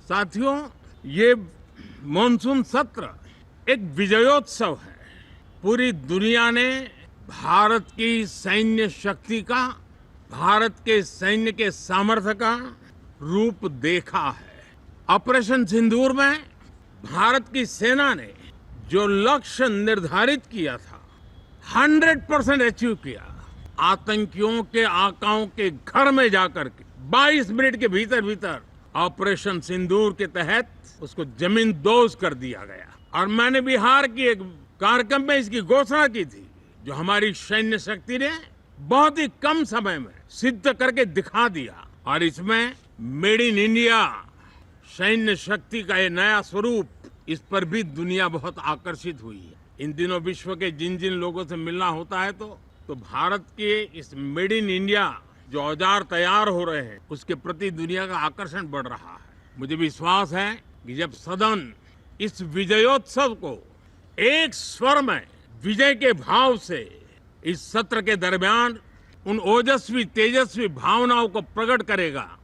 साथियों, ये मॉनसून सत्र एक विजयोत्सव है। पूरी दुनिया ने भारत की सैन्य शक्ति का, भारत के सैन्य के सामर्थ्य का रूप देखा है। ऑपरेशन सिंदूर में भारत की सेना ने जो लक्ष्य निर्धारित किया था 100% अचीव किया। आतंकियों के आकाओं के घर में जाकर के 22 मिनट के भीतर भीतर ऑपरेशन सिंदूर के तहत उसको जमींदोज कर दिया गया। और मैंने बिहार की एक कार्यक्रम में इसकी घोषणा की थी, जो हमारी सैन्य शक्ति ने बहुत ही कम समय में सिद्ध करके दिखा दिया। और इसमें मेड इन इंडिया सैन्य शक्ति का ये नया स्वरूप, इस पर भी दुनिया बहुत आकर्षित हुई है। इन दिनों विश्व के जिन जिन लोगों से मिलना होता है तो भारत के इस मेड इन इंडिया जो औजार तैयार हो रहे हैं, उसके प्रति दुनिया का आकर्षण बढ़ रहा है। मुझे विश्वास है कि जब सदन इस विजयोत्सव को एक स्वर में विजय के भाव से इस सत्र के दरमियान उन ओजस्वी तेजस्वी भावनाओं को प्रकट करेगा,